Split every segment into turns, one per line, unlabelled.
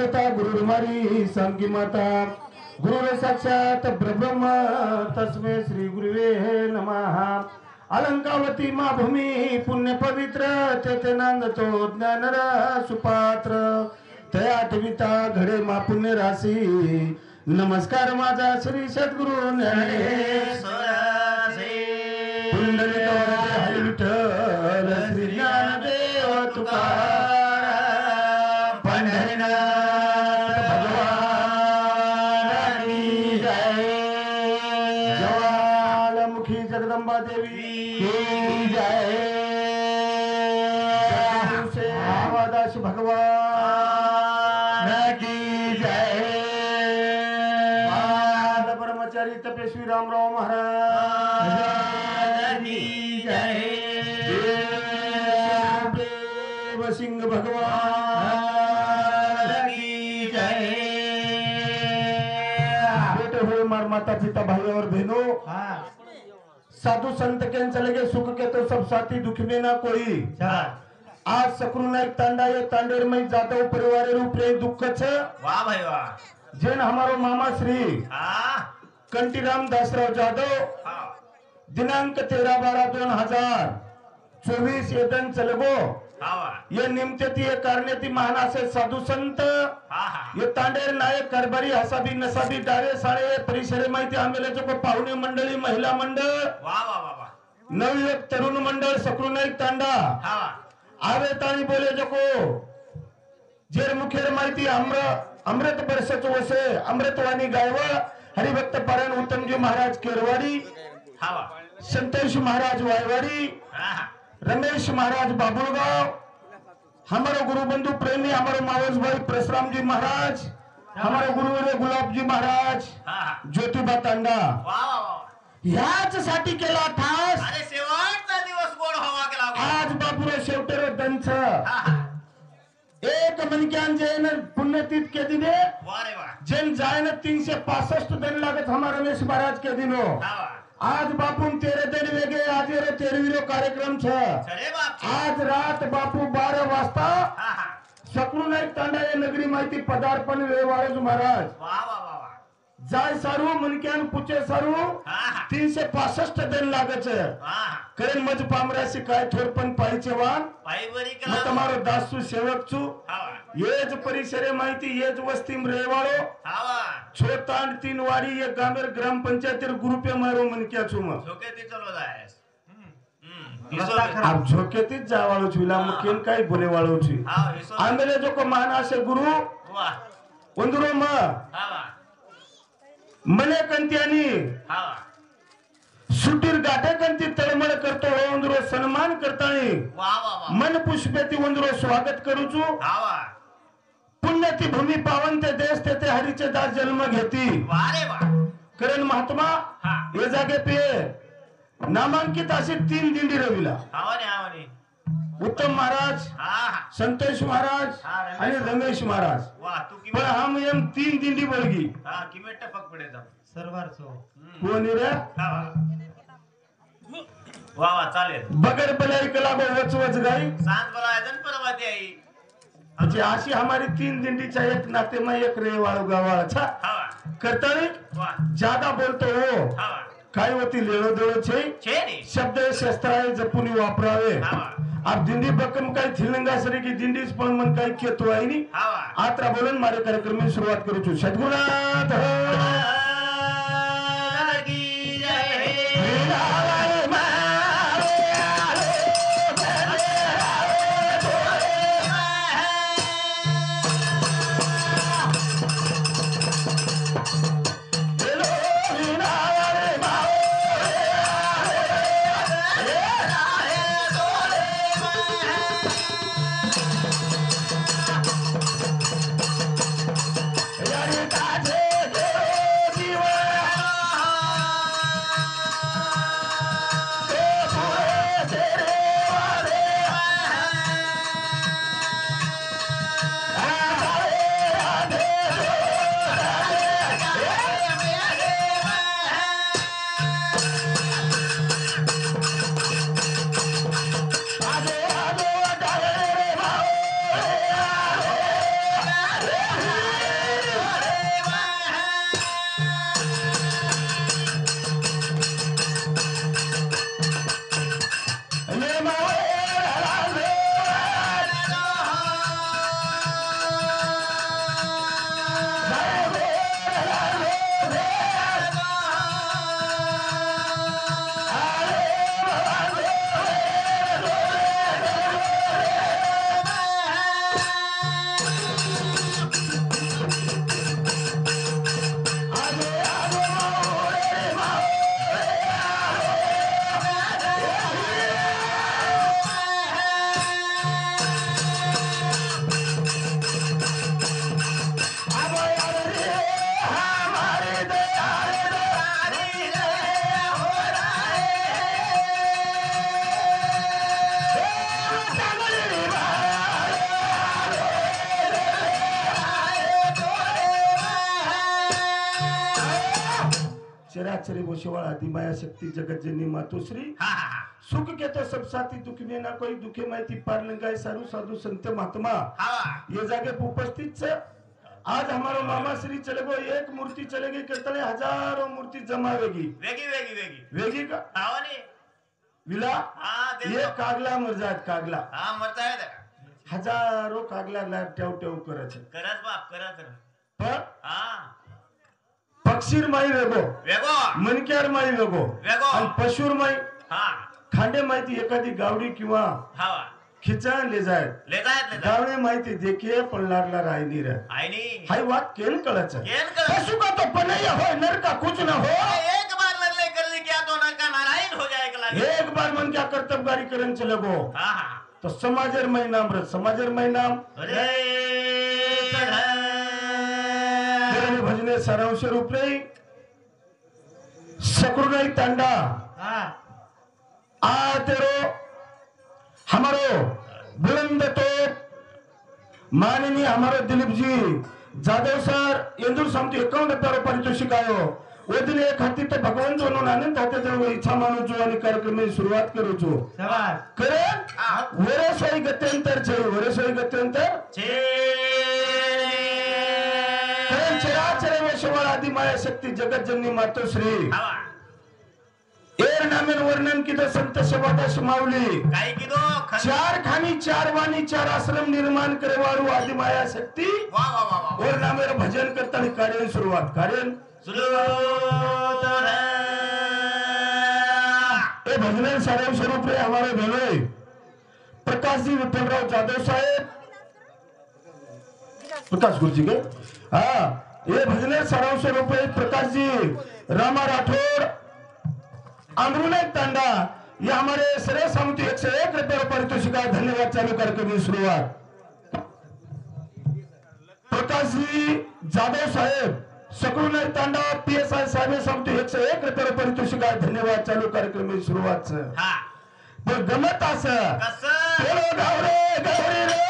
श्रोता गुरुर्मारी संगी माता गुरुरे साक्षात ब्रह्म तस्मै श्री गुरुवे नमः अलंकावती मा भूमी पुण्य पवित्र तेथे नांदतो ज्ञानर सुपात्र ते आठविता घडे मा पुण्य राशी नमस्कार माझा श्री सद्गुरु ज्ञानेश्वर पुंडलिक हरी विठ्ठल श्री ज्ञानदेव तुकाराम पंढरीनाथ भगवानी जय ज्वालामुखी जगदंबा देवी जय सेवादास भगवान की जय बाल ब्रह्मचारी तपेश्वरी रामराव महाराज की जय देव सिंह भगवान की जय बेटे हुए मार माता पिता भाई और बहनों साधु संत के लगे सुख के तो सब साथी दुख में ना कोई आज सकरून एक तांडा ये तांडेर में जादव परिवार रूप रे दुख छ
वाह भाई वाह
जैन हमारो मामा श्री कंटीराम दासराव जाधव दिनांक 13/12/2024 ये दिन चलगो ये निमते कारण्याती महानासे साधु संत ये तांडेर नायक कारभारी हसाबी नसाबी डारे साळे परिसरे माहिती आम्हाला जो पाहुणे मंडळी महिला मंडळ
वाह वाह वाह
नवयुवक तरुण मंडळ सकरून एक तांडा आवे ताणी बोले जको जेर मुखेर माहिती अमृत बरसच वसे अमृतवाणी गायवा हरिभक्त पारायण उत्तमजी महाराज केरवाडी संतोष महाराज वायवाडी रमेश महाराज बाबुळगाव हमारो गुरुबंधु प्रेमी हमारो मावस भाई परशुराम जी महाराज हमारे गुरुवर गुलाब जी महाराज ज्योतिबा तांडा ह्याच साठी केला खास
अरे शेवटचा दिवस गोड हवा केला
आज बापुरे शेवटेरो दंच एक मनक्यान जैन पुण्यतीत के दिने
वाह रे वाह
जैन जायन 365 दिन लागत हमारा रमेश महाराज के दिनो आज बापून 13 दिन वेगे आज 13वीरो कार्यक्रम छ
अरे बाप
आज रात बापू 12 वाजता सकरून एक तांडा ये नगरी माहिती पदार्पण वेवाळज महाराज
वाह वाह वाह
जाय सारू मनक्यान पूछे सारू 365 दिन लागत है करेन मज पामरासी काय थोरपन पाहिजे वान
भाई बरी
मग
केला
તમારો દાસુ સેવક છું એ જ પરિસરે માહિતી એ જ વસ્તી રહેવાળો છોતાંડ तीन वाड़ी ये गामेर ग्राम पंचायत ग्रुपे मारो मन क्या છું માં
झोकेती चलो जायस
आप झोकेतीच जावाळो છું લા મુકેન કાઈ બોલે વાળો છું
हां हिसो
आंबेले जो को मानासे गुरु
वाह
ಒಂದುರೋ ಮ
हां
मने कंत्यानी
हां
सुटीर गाठे कंती तळमळ करतो ಒಂದುರೋ सन्मान करतानी
वाह वाह वाह
मन पुष्पेती ಒಂದುರೋ स्वागत करू છું
हां
पुण्यती भूमी पावन ते देश तेथे हरीचे दास जन्म घेती
वाह रे वाह
करण महात्मा ये जागे पे नामांकित अशी 3 दिंडी रविला
आवनी
उत्तम महाराज
हां
संतोष महाराज आणि रमेश महाराज
वाह तू की
पण हम एम 3 दिंडी बळगी
हां किमेट टपक पडे जा
सर्वारचो
कोणी रे
वाह वाह चालेल
बगर बलाई कला वच वच गाई
सांत बोला जन परवाती आई
म्हणजे अशी हमारी 3 दिंडीचा एक नाते में एक रेवाळो गावाळ छा
हां
करतानी
वाह
ज्यादा बोलतो हो
हां
काय होती लेळो देळो छे
छे नी
शब्द शस्त्राय जपुनी वापरावे
हां
आप दिंडी बक्कम काय थिलंगा सरी की दिंडीच पण मन काय केतो आहे नी
हां
आत्रा बोलून मारे कार्यक्रम में सुरुवात करू छु सद्गुरुनाथ
की जय
यारी ताजे देवी आचरे बोशेवाळ आदि माया शक्ति जगत जननी मातोश्री सुख के तो सब साथी दुख में ना कोई दुखे माहिती पार लंगाए सारू साधु संत महात्मा ये जागे उपस्थित छे। आज हमारो मामा श्री चले गो एक मूर्ति चलेगी कितने हजारों मूर्ति जमावेगी
वेगी वेगी वेगी
वेगी का
आवनी
विला
देखो।
ये कागला मर जात कागला
मरता है
हजारों कागला ला टेव टेव करे छे
करत बाप करत
पर
पक्षीर
माई वेगो
वेगो
मनक्यार माई वेगो
वेगो
आणि पशुर माई खांडे माहिती एखादी गावडी किंवा
हवा
खिचा ले जाय गावडे माहिती देखिए पण लाडला राय नहीं रह
आई नहीं
हाय बात केन कळच पशु का तो पनैया हो नर का कुछ न हो
एक बार लड़ले कर ली क्या तो नर का नारायण हो जाएगा
एक बार मन क्या कर्तव्यगारी करन चले गो तो समाजर मै नाम रे समाजर मै नाम
अरे
भजने सारांश रूप रे सकुरनाई तांडा आ तेरो हमारो बुलंद तो माननीय हमारे दिलीप जी जाधव सर इंदूर समिति 51 पारितोषिक आयो वो दिन एक हाती तो भगवान जो आनंद होते थे इच्छा मानू जो आणि कार्यक्रम में शुरुआत करू जो करे वरसोई गत्यंतर छे वरसोई गत्यंतर
छे
चराचर वशवाळ आदि माया शक्ति जगत जननी मातोश्री एर नामेन वर्णन की संत सेवादास माऊली
काय की दो
चार खानी चार वाणी चार आश्रम निर्माण करे वाळू आदि माया शक्ति
वाह वाह वाह
और नामेर भजन करता कार्य शुरुआत कार्य ए भजन सारे स्वरूप रे हमारे बहनों प्रकाश जी विठलराव जाधव साहेब प्रकाश गुरुजी के हाँ ये भजन सारा स्वरूप रे प्रकाश जी रामा राठौड़ अमरुनाथ तांडा ये हमारे श्रेय समिति 101 रुपये पारितोषिक धन्यवाद चालू कार्यक्रम की शुरुआत प्रकाश जी जाधव साहेब सकुरनाथ तांडा पीएसआई साहेब समिति 101 रुपये पारितोषिक धन्यवाद चालू कार्यक्रम की शुरुआत पण गमत असं
कसं
गावरे गावरे रे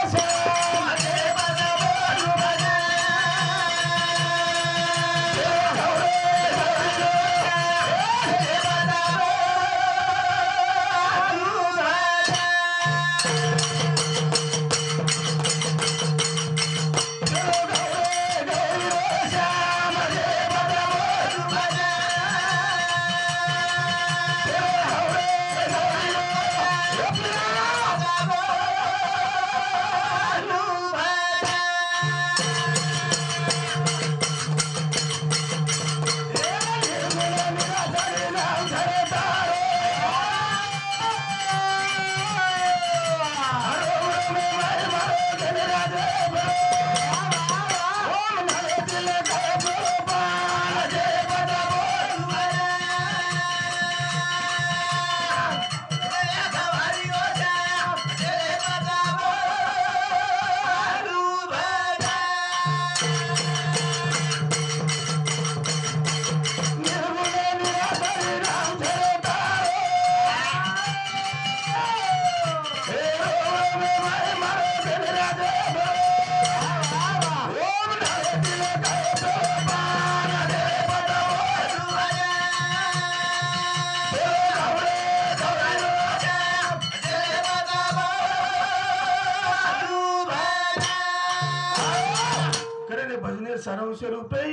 सारांश रूपे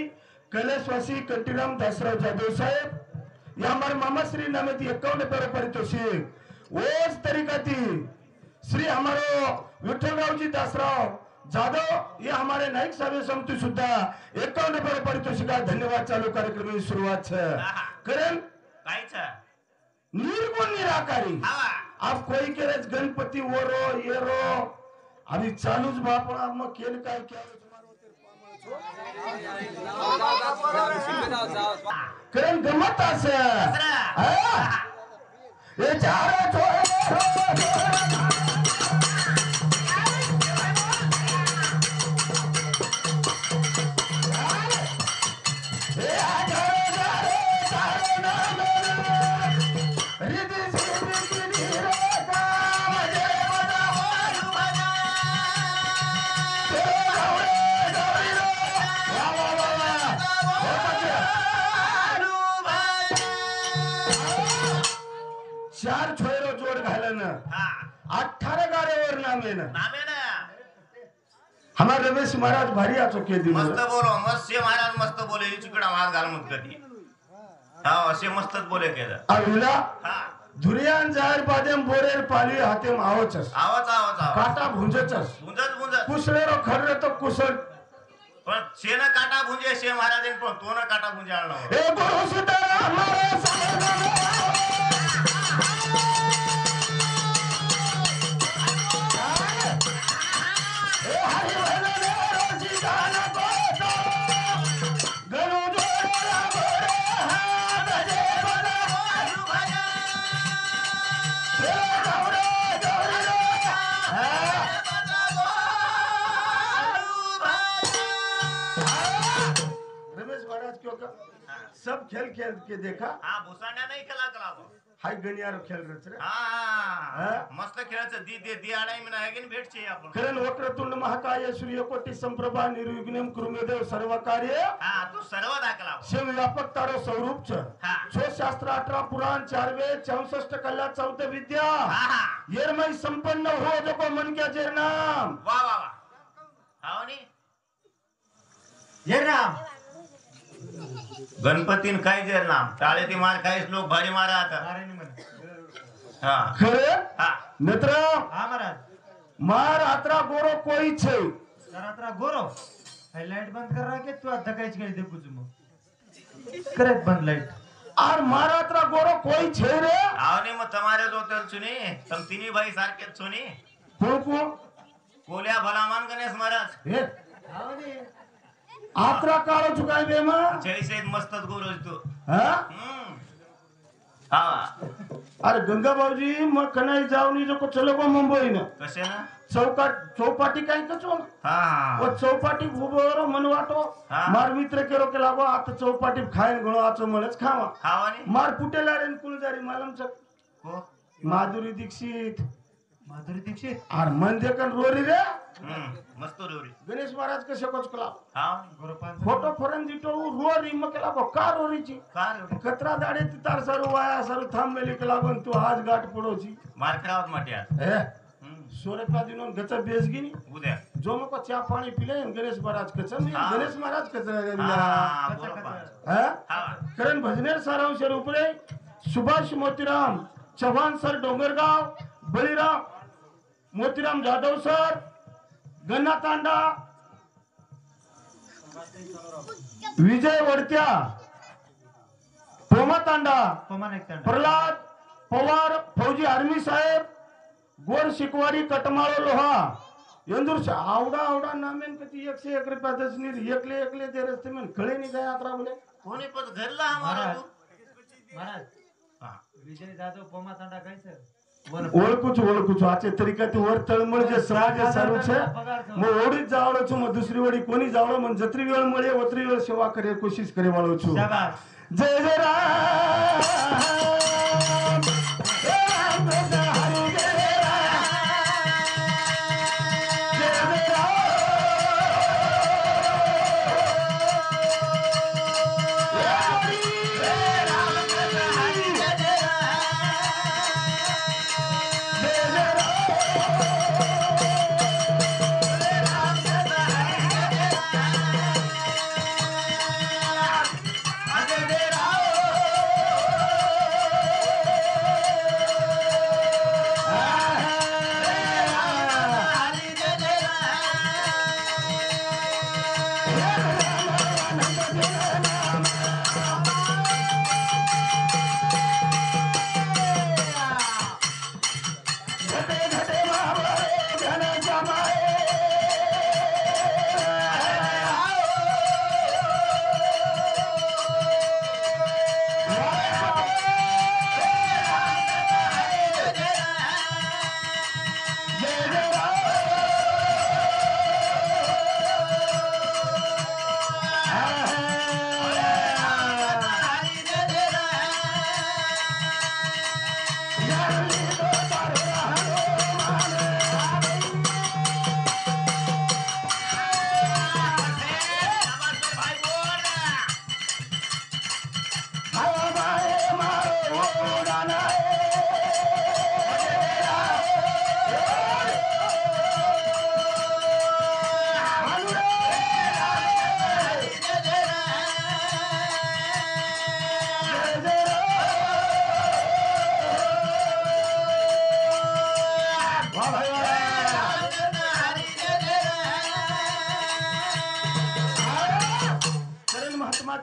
कैलाशवासी कंटीराम दासराव जाधव साहेब या हमारे मामा श्री नामे 51 रुपये पारितोषिक उस तरीका थी श्री हमारो विठलराव जी दासराव जाधव ये हमारे नायक साहेब समिति सुद्धा 51 रुपये पारितोषिक धन्यवाद चालू कार्यक्रम की शुरुआत है करें
काय छ
निर्गुण निराकारी आप कोई के रज गणपति वरो ये रो अभी चालूच बापड़ा मग केल काय क्या करण गमत असं हे चार 4 छोयरो जोड घालन
हा
18 गाड्यावर नामेन
नामे ना
हमार रमेश महाराज भारी आचो के दिन
मस्त बोलो मस्त शे महाराज मस्त बोले ही चिकडा माल घाल मत कधी हा असे मस्तच बोले केलं
अरुला
हा
धुरियान जाहीर पादेम बोरेर पाली हातेम आवचस
आवाज आवाज आवाज
काटा भुंजचस
भुंजत
कुसळेरो खररे तो कुसळ
पण शेन काटा भुंजे शे महाराज पण तो न काटा भुंजे आणला
ए गुरु सीताराम हमारे सामने ए हरि भजन रोजी गाना बोतो गनु जोड़ा बोरे हाथ जे बना
आलू भाजा
ए गौरे गौरे
आलू भाजा
रमेश महाराज क्यों का सब खेल खेल के देखा
हा भुसाण्या नाही केला कला गो
हाय गणियारो खेल रच रे
हा मस्त खेळायचं दी दे दी आणाय मी नाही भेटचे आपण
करण वक्रतुंड महाकाय सूर्यकोटी संप्रभा निर्विघ्नम कुरुमेदेव सर्व कार्य
हा तू सर्व दाखला
शिव व्यापक तारो स्वरूप छ
हा
छो शास्त्र 18 पुराण 4 वेद 64 कला 14 विद्या
हा हा
येरमय संपन्न हो जो को मन क्या जेर नाम
वा वा वा हाव नी
जय राम
गणपतीन काय जेर नाम टाळे ती मार काहीच लोक भारी मारा आता
नारायणी म्हणे
हा
खरे
हा
मित्र
हा महाराज
मार आत्रा गोरो कोई छे
जरा गोरो हाय लाइट बंद कर रहा के तू आता काहीच काही देखू मग करत बंद लाइट
आर मार आत्रा गोरो कोई छे रे
हाव नी मग તમારે જો તેલ છુની તમ तिन्ही भाई सारखे છુनी
कोण कोण
कोल्या भलामान गणेश महाराज
हे
हाव नी
आत्रा काळो चुकाय बे मा
जैसे मस्तच गोरोज तू
हा
हा
अरे गंगा बाबूजी मग कनाई जावनी जो को चलो गो मुंबई न
कसे ना
चौपाटी काय कचो न
हा
वो चौपाटी उभो मन वाटो
हा.
मार मित्र केरो के लागो आता चौपाटी खायन गणो आचो मळच खावा
हाव नी
मार पुटेला रे कुलजारी मालम चक
को
माधुरी दीक्षित
माधुरी दीक्षित
आर मन देखन रोरी रे
मस्त रोरी
गणेश महाराज कसे कोचकला
हाव
गोरोपान
फोटो फरन दिटो रोरी मग केला को का रोरीची
का रे
कतरा दाडे ती तार सारू वाया सारू थांबलेली के लागून तू आज गाठ पडोची
मार करावत माटे आज
ए सोरेपा दिनोन गच बेसगिनी
उद्या
जो मको चा पाणी पिले गणेश महाराज कचम
हा.
गणेश महाराज कचरा
हा गोरोपान
हा
हा
करण भजनेर सारांश रूपले सुभाष मोतीराम चव्हाण सर डोंगरगाव बळीराम मोतीराम जाधव सर गन्ना तांडा विजय वडत्या पोमा तांडा
पमान एक तांडा
प्रल्हाद पवार फौजी आर्मी साहेब गोर शिकवारी कटमाळो लोहा यंदूर आवडा आवडा नामेन कती 101 रुपया दसनीर एकले ते रस्ते में खळे नहीं गया यात्रा बोले
कोणी पण घरला हमारा
महाराज
तू
महाराज
हा
विजय जाधव पमा तांडा काय सर
ओळखूच आचे तरीका ते वर तळमळ जे समाज सारू छे मग ओढीच जावळो छु मग दुसरी वडी कोणी जावळो मग जत्री वेळ मळे ओतरी वेळ सेवा करे कोशिश करे वाळो छु
शाबास
जय जय राम राम कृष्ण हरी जय राम जय जय राम जय राम कृष्ण हरी जय जय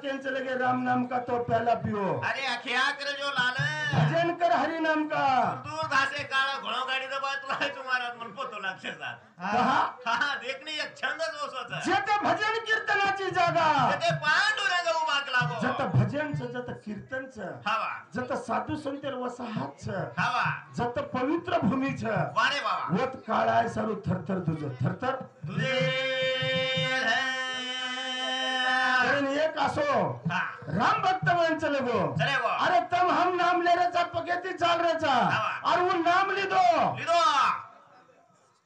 केंच लगे राम नाम का तो प्याला पियो
अरे अखिया कर जो लाल
भजन कर हरि नाम का
दूर धासे काळा घोडो गाडी दबा तुला महाराज मन पोतो लागते जात
कहा
हा देखणी एक छंदच ओसोचा
जत भजन कीर्तनाची जागा
ते पांडुरंग उभा लागो
जत भजनच जत कीर्तनच
हवा
जत साधू संतर वसाहतच
हवा
जत पवित्र भूमीच
वारे बाबा
वत काळाय सारू थरथर तुझ थरथर
तुझे
कारण एक असो
हा
राम भक्त वंचल गो
चले गो
अरे तम हम नाम ले रे चा पगेती चाल रे चा और वो नाम लिदो
लिदो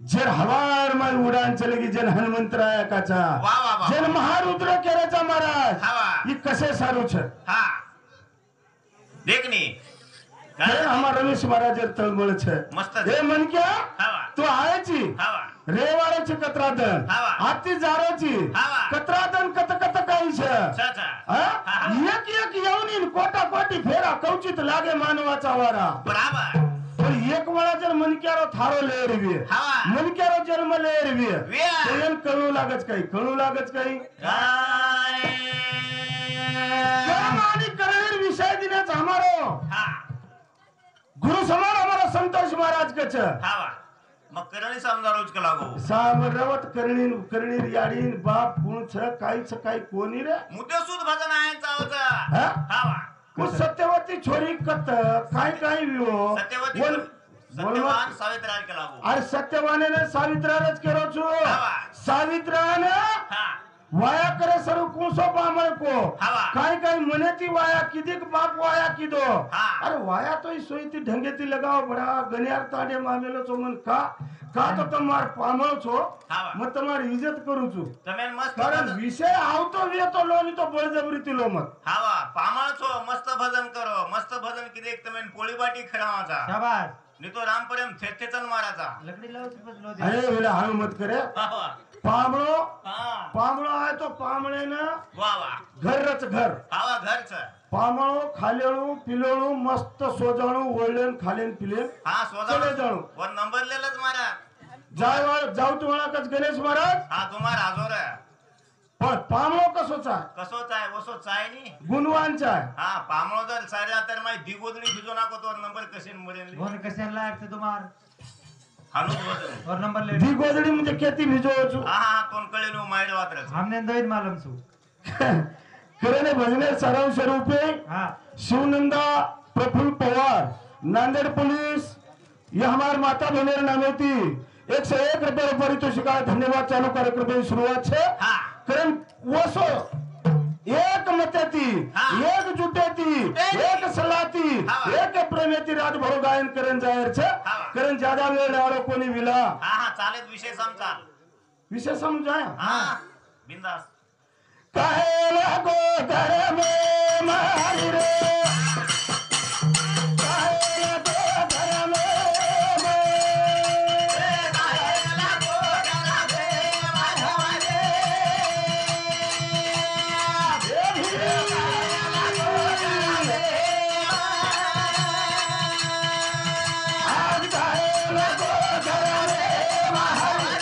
जन हवार में उड़ान चलेगी जन हनुमंतराय काचा
वा वा वा
जन महारुद्र केराचा महाराज
हवा
ये कसे सारू छ
हा देखनी
कारण हमार रमेश महाराज तळमळ छ
मस्त
हे मन क्या
हवा
तू आयची
हवा
रेवाळाची कत्रादन
हवा.
आती जारोची
हवा.
कत्रादन कत कत काही छ
छा
हा? एक एक येऊन कोटा कोटी फेरा कवचित लागे मानवाचा वारा
बराबर
पण एक वेळा जर मनक्यारो थारो लेरवी
हवा.
मनक्यारो जन्म लेरवी
व्या.
तो येन कळू लागच काही
काय
कर्म आणि करणेर विषय दिनेच हमारो
हा
गुरु समान हमारा संतोष महाराज कच
हवा मग करणी समजा रोज का लागो
सामरवत करणीर याडीन बाप कोण छ काही कोणी रे
मुद्दे सुद भजन आहे चावचा
हा?
हवा
वो सत्यवती छोरी कत काय वियो
सत्यवती
बोल-
सत्यवान सावित्राल के लागो
अरे सत्यवाने सावित्रारच केरो छु
हवा.
सावित्रान
हा
वाया करे सरू कुसो पामळ को
हवा.
काय मने ती वाया किदिक बाप वाया किदो
हा.
अरे वाया तो सोई ती ढंगे ती लगाओ बड़ा गनियार ताडे मामेलो छो मन का तो तमार पामळ छो
हवा.
मत तमार इज्जत करू छु
તમે મસ્ત
कारण
ભજન-
विषय आवतो वेतो लोनी तो बळजबरी ती लो मत
हावा पामाळ છો મસ્ત ભજન કરો મસ્ત ભજન કીધે તમે પોળી બાટી ખડાવાचा
शाबास
ની તો રામ પ્રેમ થેથેચન મારાचा
लकड़ी लाओ बदलो दे
अरे बोले हाल मत करे
हावा
पामळो
हा
पामळो आहे तो पामळे ना
वा वा
घरच घर
हावा घर छ
पामळो खालेळू पिलेळू मस्त सोजाणू वळलेन खालेन पिलेन
हा
चले
सोजा
जाणू
वर नंबर लेलच मारा
जाऊ तुम्हाला कच गणेश महाराज
हा तुम्हार हाजोर
पण पामळो कसोचा
कसो चाय वसो चाय नी
गुणवानचा आहे
हा पामळो जर सारे तर माय दिगोदणी भिजो नाको तो नंबर कसे मरेल
कौन कैसे लायक थे तुम्हार
हानु वजन
और नंबर ले
दी गोदडी म्हणजे खेती भिजवचू
हा हा कोण कळेलो मायड वात्रच
हमने दो मालूम सु
करणे भजने सराव स्वरूपे
हाँ
शिवनंदा प्रफुल्ल पवार नांदेड़ पुलिस ये हमार माता बहनेर नामे थी 101 रुपये पारितोषिका धन्यवाद चालू कार्यक्रम की शुरुआत है
हा
कारण वसो एक मते थी
हाँ.
एक जुटे थी एक सलाह थी
हाँ.
एक प्रेमे थी रातभर गायन करण जाहीर छे
हाँ.
कारण ज्यादा वेळ लावलो कोणी विला
हा हा चालेल विषय समचाल
विषय समजाय
हा बिंदास
काहे लागो घर में मारी रे काहे लागो घर में आज काहे लागो घर में मारी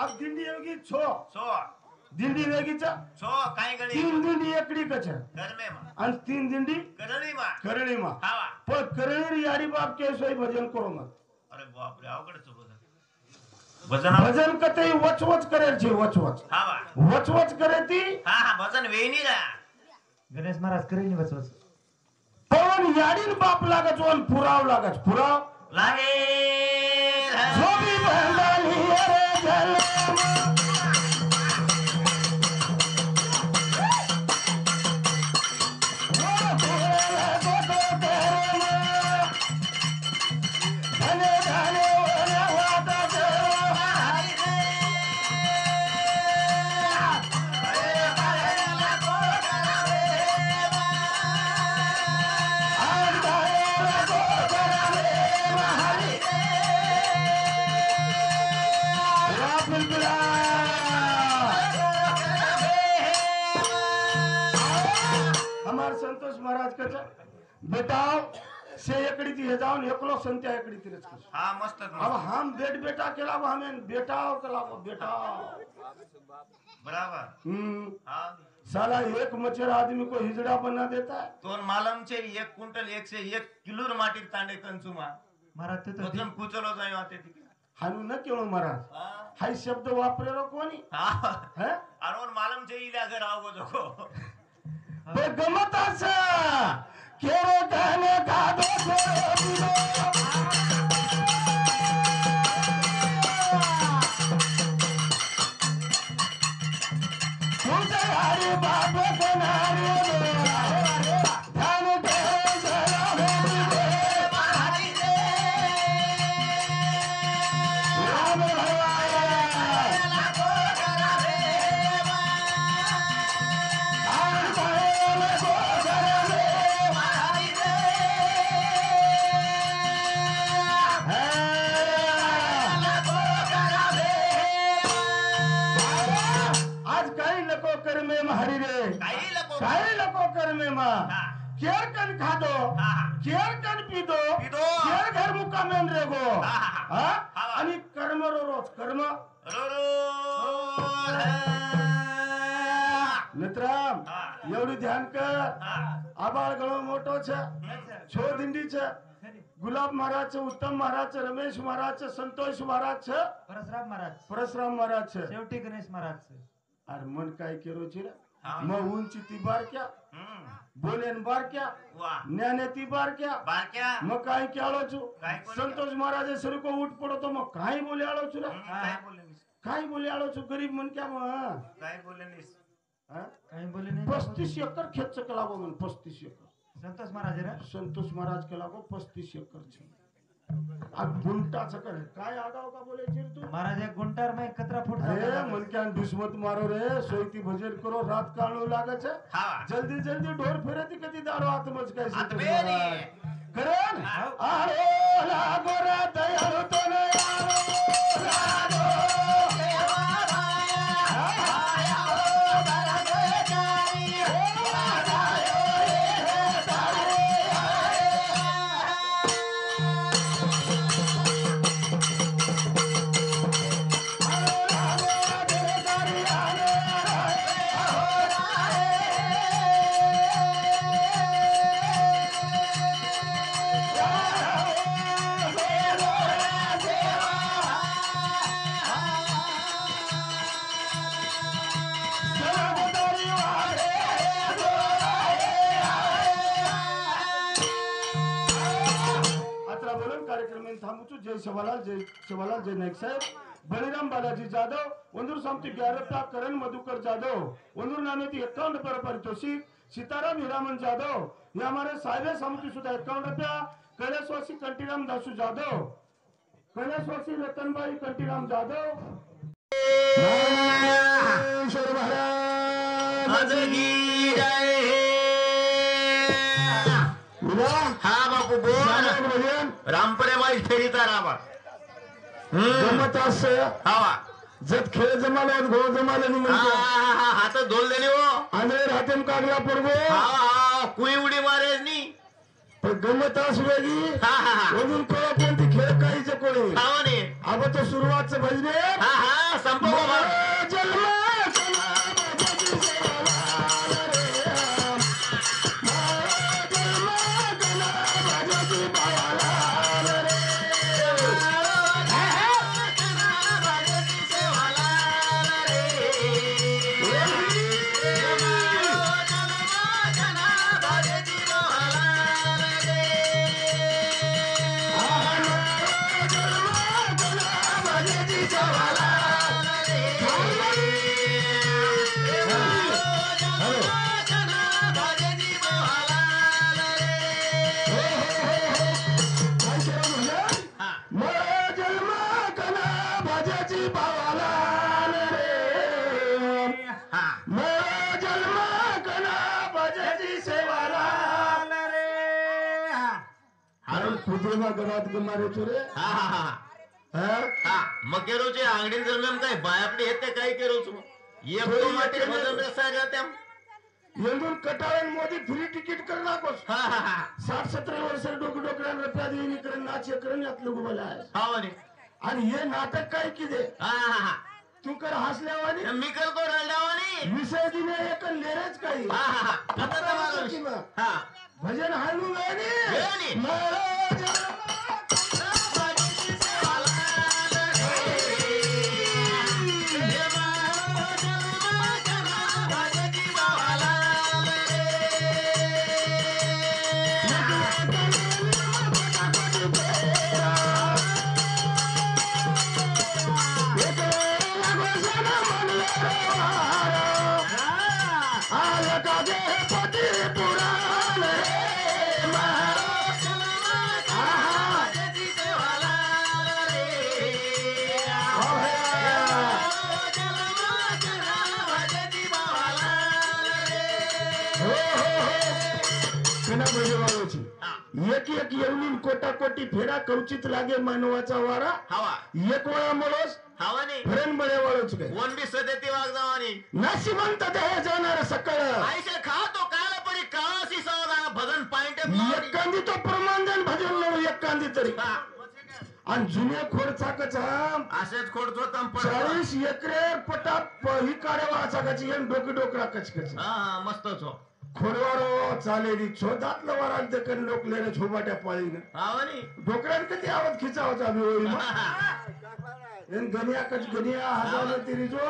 अब दिंडी योगी छो
सो
दिंडी वेगीचा
सो काय गडी
तीन दिंडी एकडी कच
गरमे मा
आणि तीन दिंडी
करणी मा
करणी मा
हावा
पण करणी यारी बाप के सोय भजन करो मत
अरे बाप रे अवघडच भजन भजन
भजन कते वचवच करेल छे वचवच
हावा
वचवच करे ती
हा हा भजन वेणी रा
गणेश महाराज करेल बस बस
पण याडीन बाप लागच वन पुराव लागच पुराव
लागे
झोबी बंदाली रे जल करायचं बेटाव से एकड़ी थी जाऊन एकलो संत्या एकड़ी तिरच
हा मस्त
अब हम बेटा केला हमें बेटाव केला बेटाव
बराबर हा
साला एक मच्छर आदमी को हिजड़ा बना देता है
दोन मालमचे 1 क्विंटल 101 किलो माटी तांडे कंचुमा
महाराज तू तर
वजन कुचलो जाय वाते तिकडे
हानू न केळो महाराज
हा
हाय शब्द वापरेलो कोणी
हा
हैं
अरोन मालमचे इल्या घर आवगो जको
बे गमत असा केरो कहने का दो दिलो तुझे हरी बाबा को नारी ध्यान दे जरा मेरी
महारी रे
राम भगवान
लागो करा रे
आन पाए को करे
महारी रे लागो करा रे
आज काही लोक कर में हरी रे काही लोक कर में मा केर कन खादो केर कन पिदो
पिदो.
केर घर मुकामेन रे गो
हा.
आणि कर्म रोज कर्म
रो रो
मित्राम
हा.
एवढी ध्यान कर
हा
आबाळ गळो मोठो छे छो दिंडी छे
खरी.
गुलाब महाराज छे उत्तम महाराज छे रमेश महाराज छे संतोष महाराज छे
परशुराम महाराज
परशुराम महाराज छे
शेवटी गणेश महाराज
अरे मन काय केरो छे रे
हा.
मग उंची ती बार क्या बोलेन बार क्या
वाह
ज्ञाने ती बार क्या
बारक्या
मग काय केळो छु
काय कोणी
संतोष महाराज सर को उठ पड़ो तो मग काय बोले आलो छु रे
काय बोलले नीस
काय बोले आलो छु गरीब मन क्या मग
काय बोलले नीस
काही बोले नाही
35 एकर खेत च केला म्हण 35 एकर
संतोष महाराज रे
संतोष महाराज केला 35 एकर छे आ गुंटाच कर काय आगाव का बोले चिर तू
महाराज एक गुंटार में कतरा फूट
अरे
जाता
मन क्या दुश्मत मारो रे सोईती भजन करो रात काणू लागे छे
हा
जल्दी जल्दी ढोर फेरेती कधी दारो आत्मज काय
हात बेरी.
करेन
हाव.
आरो लागो रे दयाळू तो ने आरो लागो आता बोलून कार्यक्रम थांबू जय शिवालाल जय नाईक साहेब बलिराम बालाजी जाधव वंदूर समिति 11 रुपया करण मधुकर जाधव वंदूर नामे 51 रुपया पारितोषिक सीताराम हीरामन जाधव ये हमारे साहिब समिति सुधा 51 रुपया कैलाशवासी कंटीराम दासू जाधव कैलाशवासी रतनबाई कंटीराम जाधव नारायण महाराज
की जय
बोला
हा बापू बोल
भजन
रामपरे माई फेरीता रामा
गमत असं
हवा
जत खेळ जमाला घो जमाला
हा
निमंत्रण
हा हा हात धोललेले हो
आंधळे राहतेम कागला पडगो
हा हा कुई उडी मारेस नी
पण गमत असू वेगी
हा हा हा
अजून कोणा कोणती खेळ काहीच कोणी
खावा ने
अब तो सुरुवातचं भजने
हा हा संपव बाबा
जन्म गणात मारे चोरे
हा हा हा हा मग केरो चे आंगडी जर मेम काय बायपडी येते काय केरो छु एक तो माटी वजन रसा जाते
येऊन कटाळून मोदी फ्री तिकीट कर नाकोस
हा हा हा
60-70 वर्ष डोकड्यान रुपया देईन इकडे नाच करण यातलं गुबल आहे
हा म्हणे
आणि हे नाटक काय किदे
हा हा हा
तू कर हसल्यावानी
मी करतो रडावानी
विषय दिने एक लेरेच काही
हा हा हा आता माणूस हा
भजन हाणू गाणी
गाणी.
एक एक येऊन कोटा कोटी फेरा कवचित लागे मानवाचा वारा
हवा
एक वेळा मळोस
हवा नाही
भरण बळे वळूच काय
वन बी सदती वागदावानी
नाशिवंत देह जाणार सकाळ
आयशे खातो काल पडी काळासी सावधान भजन पाइंट
एक कांदी तो प्रमाणजन भजन लावू एक कांदी तरी आणि जुन्या खोडचाकचा
असेच खोडतो तंपड
40 एकरे पटा ही काढेवा चाकाची डोकी डोकरा कचकच
हा हा मस्तच हो
खोडवारो चालेली छोदातलं वराल ते कन लोक लेने झोबाट्या पाळीनं
हवा नाही
डोकऱ्यान किती आवाज खिचावचा आम्ही होईल गनिया कच गनिया हजार तेरी जो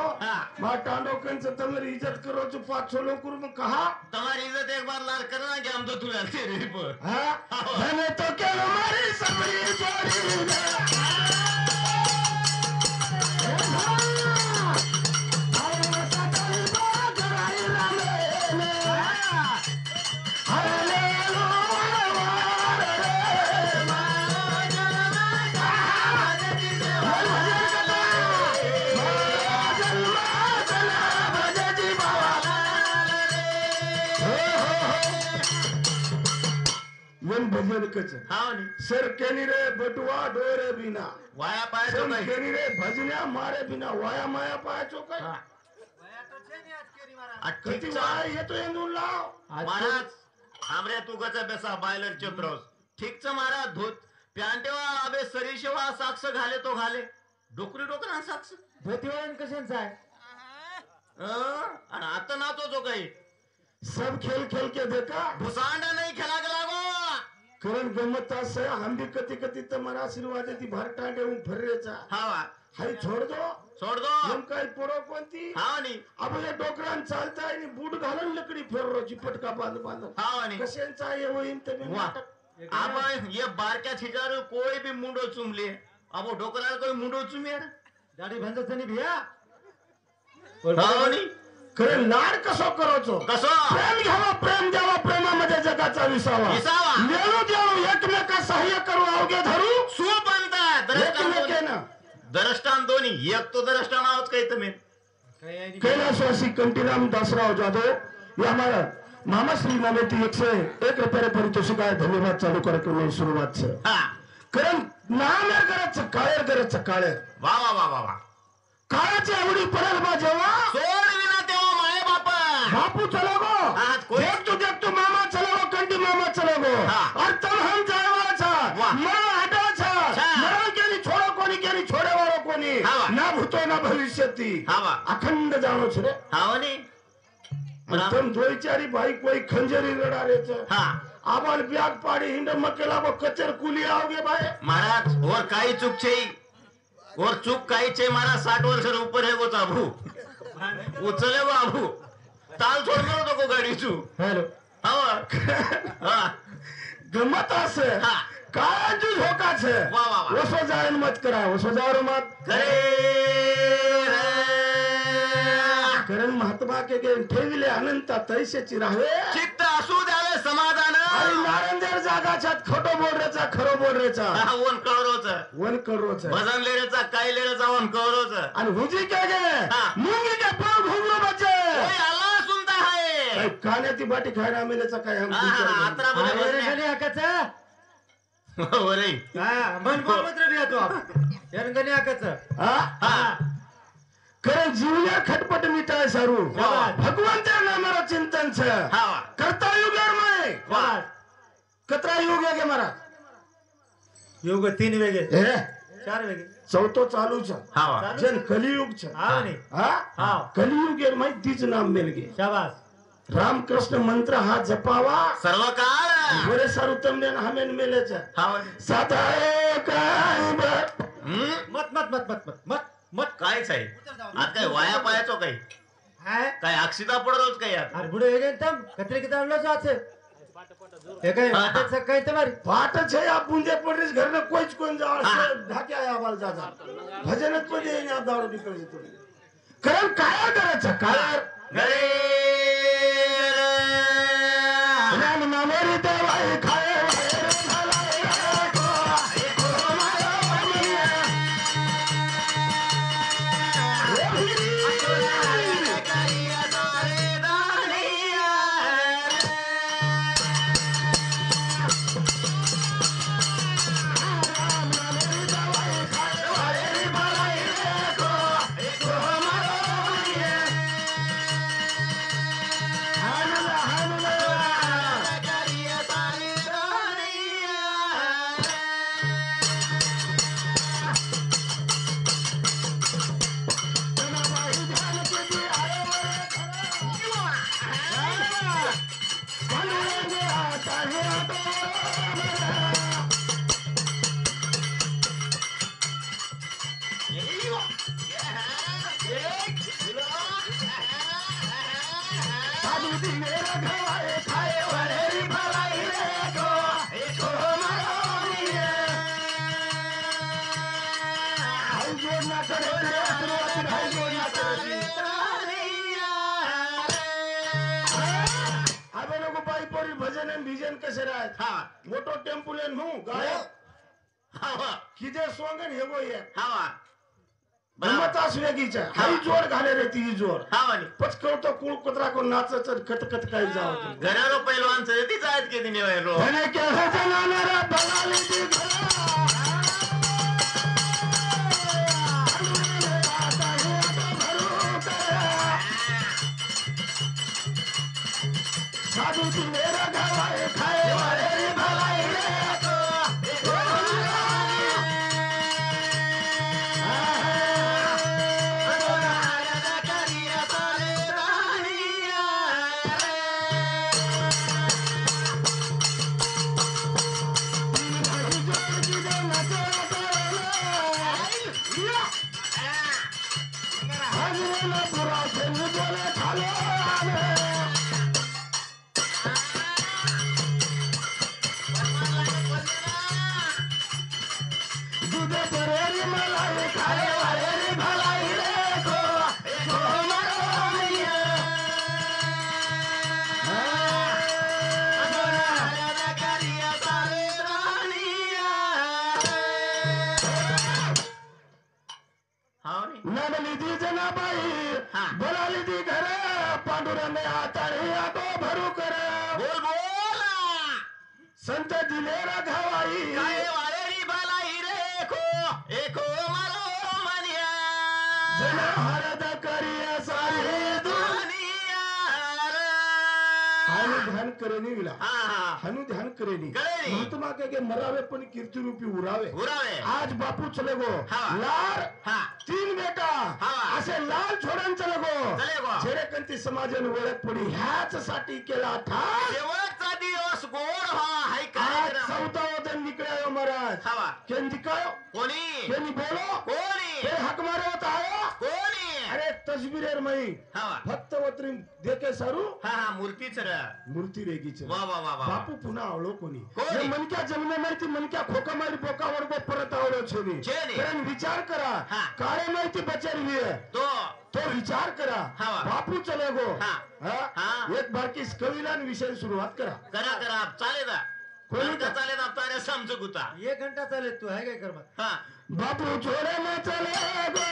मा टांडोकन से तमरी इज्जत करो जो 500 लोग में कहा
तुम्हारी इज्जत एक बार लाल करना कि हम तो तुला तेरे पर
हां मैंने तो क्या हमारी सबरी जोड़ी भजन कच
हाव नी
सर केनी रे बटुआ डोरे बिना
वाया पाय तो
सर
काय
केनी रे भजन्या मारे बिना वाया माया पायाचो काय किती वाय येतो येऊन लाव
महाराज हमरे तू गचा बेसा बायलर चत्रस ठीकच महाराज धोत प्यांटेवा अबे सरीशेवा साक्ष घाले तो घाले डोकरी डोकरा साक्ष
धोतीवाळन कशांचा आहे
आणि आता नाचो जो काही
सब खेल खेल के देखा
भुसांडा नहीं खेला के लागो
करण गमता से हम भी कति कति तुम्हारा आशीर्वाद देती भर टांडे उन भर्रेचा
हावा
हाय छोड़ दो
सोड दो
हम काय पडो कोणती
हाव नी
अब ये डोकरान चालताय आणि बूट घालून लकडी फेररोची पटका बांध बांध
हाव नी
कशांचा ये होईन ते मी
वाह
नाटक
अब ये बारक्या छिजार कोई भी मुंडो चुमले अब डोकराला कोई मुंडो चुमेर
दाढी भांजत नाही भिया
हाव नी
खरं लाड कसो करोचो
कसो
प्रेम घ्यावा प्रेम द्यावा प्रेमामध्ये जगाचा विसावा
विसावा
नेलो देऊ एकमेका सहाय्य करू अवघे धरू
सुपंता दरष्टान
एकमेकेनं
दरष्टान दोन्ही एक तो दरष्टान आहोत काही तुम्ही
कैलासवासी कंटीराम दासराव जाधव या हमारा मामा श्री नामेती 101 रुपये पारितोषिक आहे धन्यवाद चालू कार्यक्रम सुरुवात से
हा
कारण नाम करायचं काळे
वा वा वा वा वा
काळाची आवडी पडेल बा जेव्हा
सोड विना तेव्हा माय बाप
बापू चलो
आज
गो
कोई-
देख तू मामा चलो गो कंटी मामा चलो गो
हाँ।
और तब हम जाए वाला था
वाह।
मरण हटाचा
छा।
मरण केली छोड़ो कोणी केली छोड़े वालो कोणी
हाँ।
ना भूतो ना भविष्यती
हावा
अखंड जाणो छे
हाव नी
तुम दो चारी भाई कोई खंजरी लड़ा रहे थे
हा
आबाल ब्याग पाड़ी हिंड मकेला को कचर कुली आओगे भाई
महाराज और काही चूक छे और चूक काही छे मारा 60 वर्ष ऊपर है वो चाबू उचले वो आबू ताल छोड़ करो तो को गाड़ी चू
हॅलो
हावा हा
गमत असे
हाँ।
काय जो धोका छे
वाह, वाह, वाह।
ओसो जायन मत करा ओसो जारो मत कारण महात्मा के ठेविले अनंत तैसेची राहे
चित्त असू द्यावे समाधान
आणि नारंजर जागा छात खोटो बोलरेचा खरो बोलरेचा
हा वन कळरोच
वन करोच
भजन लेरेचा काय लेरेचा वन कळरोच
आणि हुजी के गे
हाँ।
मुंगी के पाव घुमरो बचे
ओय अल्लाह सुनता है
काय काण्याची बाटी खायला मेलेचा काय हम
आत्रा बोले
गणी आकाचा
ओरे
हा मन कोण मंत्र भिया तू यान गणी आकाचा
कारण जीवल्या खटपट मिटाय सारू
वाह।
भगवंत नामारो चिंतन છે
હા વા
કરતા યુગ में
વાહ
कतरा युग है के महाराज
योग 3 वेगे
हे
4 वेगे
चौथो चालू છે
હા વા
जन कलियुग છે
हाँ नहीं
हा
हाँ
कलियुग में मैं तीज नाम मिल गए
शाबाश
रामकृष्ण मंत्र हाथ जपावा
सर्व काळ
बरे सारू તમને હમેન મેલે છે
હા વા
सदाए कायम
मत मत मत मत मत मत मत
कायच आहे आज काय वाया पायाचो काही
है
काय अक्षिता पडतोच काही यात
अरे बुढ़े वेगे तम कतरे के तांडलो साथ से हे काय वाटत सकाळी तुम्हारी
पाठ છે આ પૂંજે પડરીસ ઘર ને કોઈ જ કોણ જાવ ઢાકે આયા વાલ દાદા ભજન જ પદે એને આ દાડો નીકળે છે કરમ કાયા કરે છે કાયા
घरे
નામ નામેરી દેવાય ખાય भजन भीजन कसे राहत
हा
मोठो टेम्पो लेन हूं गायक
हा वा
किदे सोंगन हेगो ये
हा वा बरोबर
गमतास वेगीचा हाई जोड घाले रे ती जोड
हा वाली
पचकव तो कुळ कुत्रा को नाचच कत कत काय जाव
घरारो पैलवान च ती जायत के दिने रो
धने के जनाना रे बलाली दी साधु तू मेरा घावाए खाए वाले भलाई रे तो संत दिलेरा घावाई
काय वाळेरी भलाई रे खो एको मारो मनिया
जना हरद करिया सारे
दुनिया
हानु ध्यान करेनी विला
हा हा
हानु ध्यान करेनी
करेनी.
महात्मा के मरावे पण कीर्ती रूपी उरावे
उरावे
आज बापू चले गो
हा.
लार
हा
3 बेटा
हा.
असे लाल छोडन चले गो
चले गो.
जेरेकंती समाजन ओळख पडी ह्याच साठी केला ठास
शेवटचा दिवस गोड हा हाय
आज
कार्यक्रम
14 वदन निकळायो महाराज
हवा
केन दिकायो
कोणी
केनी बोलो
कोणी
हे हक मारे होता आयो
कोणी
अरे तस्वीरेर मई
हवा
फक्त वत्री देखे सारू
हा हा मूर्तीच रे
मूर्ती रेगीचे
वा वा वा वा
बापू पुन्हा आवळो कोणी
कोणी?
हे मनक्या जन्मे माहिती मनक्या खोका मारी बोकावर बो परत आवळो छेनी
छेनी.
कारण विचार करा
हा.
काळे माहिती बचरवी
तो
तो विचार करा
हा.
बापू चले गो
हा.
हा?
हा.
एक बारकी कविला विषय सुरुवात करा
करा करा चाले दा
कोणी
का चाले दा तारे समजू गुता
1 घंटा चाले तू है काय कर मत
हा
बापू छोड़े न चले गो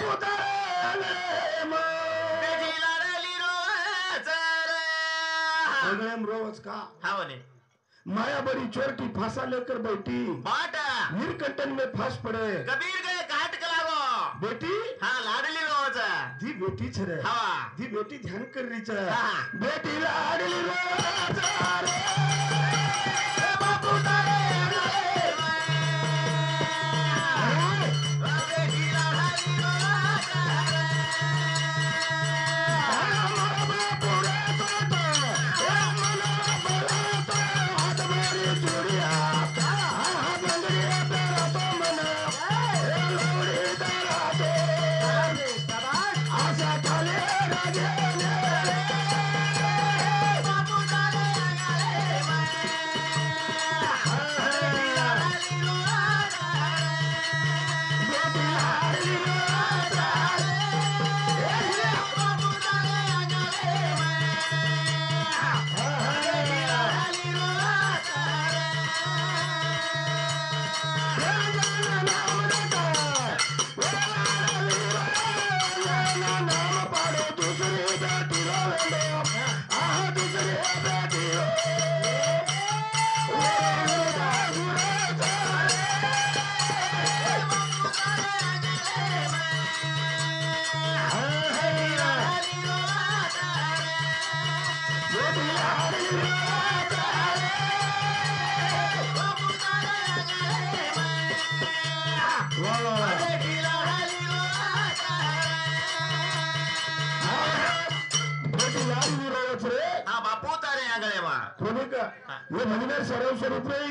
बेटी लाडली रोज रे.
अंगळ्याम रोज का
हा म्हणे
माया बड़ी चोरटी फांसा लेकर बैठी
बाटा
नीरकंटन में फांस पड़े
कबीर गए काट कलागो
बेटी
हा लाडली रोज
दी बेटी छ रे
हा
दी बेटी ध्यान कर रही छ
हा.
बेटी लाडली रोज रे
बापू तारे बेटी लाडली रोज रे. हाँ बापू तारे आंगणे मां
कोने का ये महीने सर्व स्वरूप में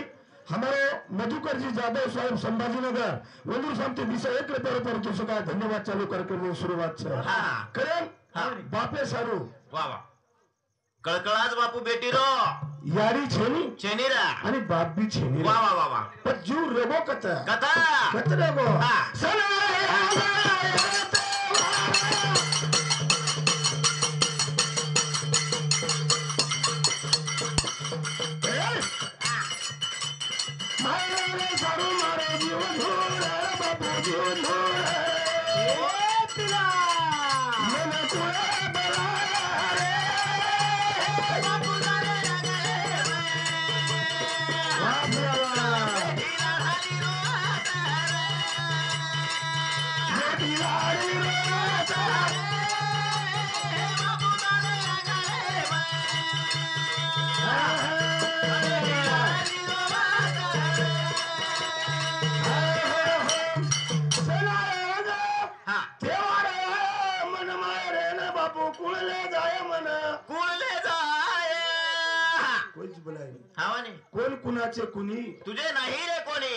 हमारे मधुकर जी जाधव साहेब संभाजी नगर वंदूर सामते दिशा 1 रुपया पर तुझे का धन्यवाद चालू कार्यक्रम सुरुवात छे
हाँ.
करेन
हाँ.
बापे सारू
वा वा कळकळाच बापू बेटी रो
यारी छेनी
चेनीरा
आणि बाप भी छेनी
वा वा वा वा
पर जीव रेबो कथा
कथा
कथा रेबो
हाँ.
मारे सारू मारे जीव धूळ बापू जीव धूळ मन तुळे बरा रे बापू तारे बेटी लाडली रोज
हाँ
मन मारे न बापू कुळले जाय मन
कुळले जाय
कोणच बोलाय
हा म्हणे
कोण कुणाचे कुणी
तुझे नाही रे कोणी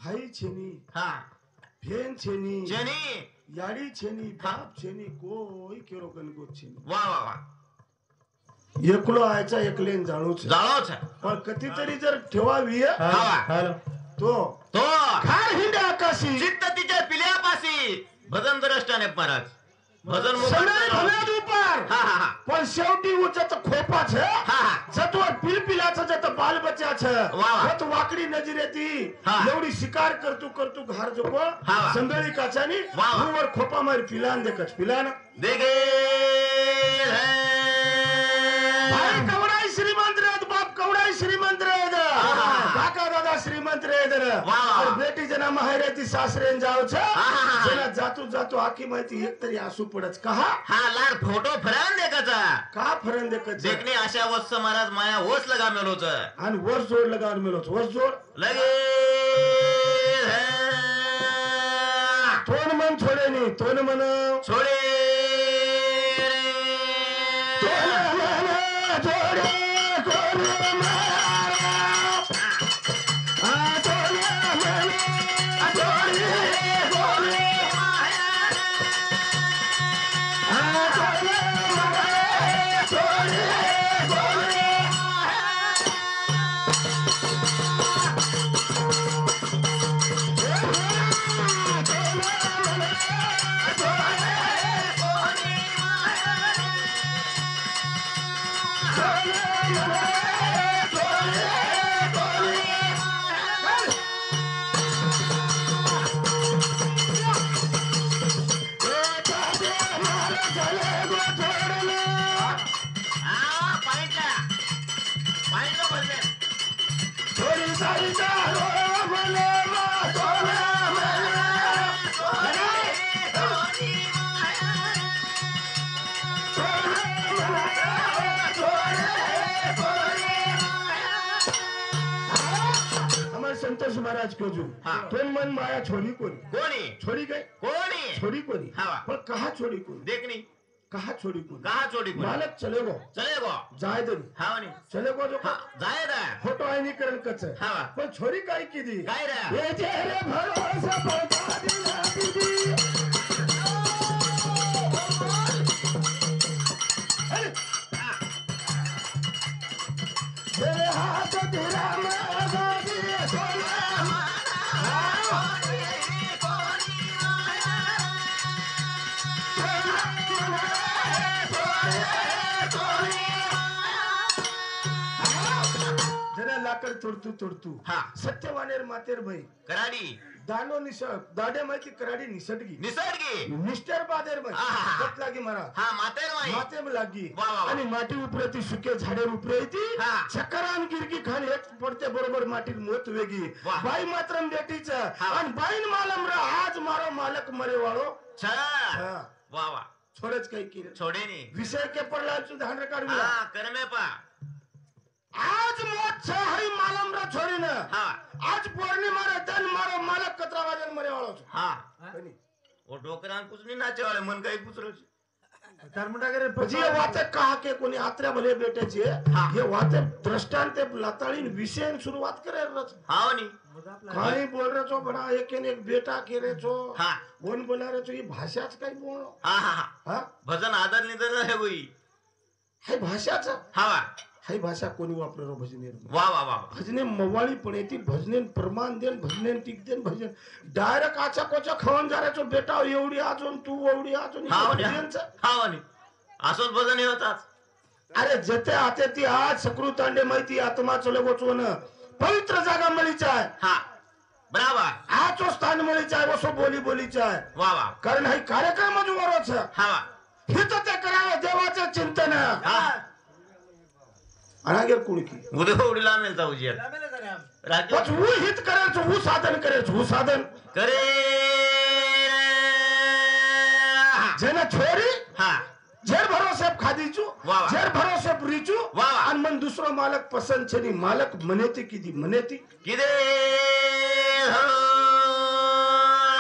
भाई छेनी
हा
भेन छेनी
जेनी
याडी छेनी बाप छेनी कोई केरो कनको छेनी
वा वा वा
एकलो आयचा एकलेन जाणूच
जाळोच
पण कधीतरी जर ठेवावी
हा
तो
तो
खार हिंडे आकाशी
चित्त तिच्या पिल्यापाशी भजन द्रष्टाने महाराज भजन
समय भले दुपार
हा हा हा
पण शेवटी उचत खोपा छे
हा हा
जतवर पिलपिलाचं जत बाल बच्चा छे
वा.
वत वाकडी नजर येती
हा.
एवढी शिकार करतू घार जोको
हा.
संगळी काचानी
वा.
वर खोपा मारी पिलान देखच पिलान
देगे
भाई कवडाई श्रीमंत रे बाप कवडाई श्रीमंत रे
हा.
काका दादा श्रीमंत रे
वा.
बेटी जना माहेरेती सासरेन जाव छे
हा.
जना जातू आखी माहिती एक तरी आसू पडच कहा
हा लाड फोटो फरान देखाचा
का फरन देखच
देखने आशा वत्स महाराज माया ओस लगा मेलोच
आणि वर जोड लगावर मेलोच वर जोड
लगे
तोन मन छोडे नी तोन मन
छोडे
तोन मन छोडे कोण मारा आ तोन मन छोडे कोण आ तोन मन छोडे कोण
छोडे
गणेश महाराज केजू
हा.
तो मन माया छोरी कोणी
कोणी
छोरी काय
कोणी
छोरी कोणी
हा.
पण कहा छोरी कोणी
देखनी
कहा छोरी कोणी
कहा छोड़ी कोणी
मालक चले गो
चले गो
जाय दे
हा म्हणे
चले गो जो
हा जाय रे
फोटो आहे नी करण कच
हा
पण छोरी काय केली
काय रे
ये चेहरे भरोसा पहुंचा दिला दीदी अरे मेरे हाथ तेरा मैं दिए सोना जरा लाकड तोडतू
हा.
सत्यवानेर मातेर भाई
कराडी
दानो दाडे माहिती कराडी निसटगी
निसर्गी
निष्ठर बादेर भाई
आहा.
कत लागी महाराज
हा मातेर माई
माते में लागी
वा, वा, वा.
आणि माटी उपरे ती सुके झाडे उपरे ती
हा.
चक्रान गिरगी खान एक पडते बरोबर माटी मोत वेगी
वा.
बाई मात्र बेटीच
हा.
आणि बाईन मालम रा आज मारो मालक मरे वाळो
छ
हा.
वा वा
छोडेच काही केलं
छोडे नी
विषय के पडला धांड काढला
हा करमे पा
आज मोठ छ हई मालम रा छोरीन
हा
आज पौर्णिमा रे तन मारो मालक कतरा वाजन मरे वाळो छ
हा
कनी
ओ डोकरान कुछ नहीं नाचे वाले मन काही कुचरो
तर म्हणता करे
म्हणजे हे वाते कहा के कोणी आत्र्या भले बेटेचे
हा.
हे वाते दृष्टांत लताळीन विषय सुरुवात करे रच
हा नी
काही बोल रे छो बडा एक बेटा के रे छो
हा
कोण बोला रे छो ही भाषाच काही बोल
हा हा हा
हा
भजन आदर निदर है कोई
हे भाषाच
हा वा
हे भाषा कोणी वापरो भजने
वा वा वा
भजने मवाळी पण येते भजने प्रमाण देन भजने टिक देन भजन डायरेक्ट आचा कोचा खवन जा रे छो बेटा एवढी अजून तू एवढी अजून
हा
भजनचं.
हा नी असोच भजन हे होताच
अरे जते आते ती आज सकृतांडे माहिती आत्मा चले गोचवण पवित्र जागा मळीचा आहे
हा बराबर
आचो स्थान मळीचा आहे वसो बोलीचा आहे
वा वा
कारण हा कार्यक्रम वरच
हा वा
हे तर ते करावं देवाचं चिंतन
हा
अनागेर कुणकी
उद्या उडीला मिळता उजियर राज्य
पण हू हित करायचं हू साधन करायचं हू साधन
करे
जेना छोरी
हा
जेर भरोसे खादीचू
वा वा.
जेर भरोसे पुरीचू
वा वा.
आणि मन दुसरो मालक पसंत छनी मालक मनेती किती मनेती
किदे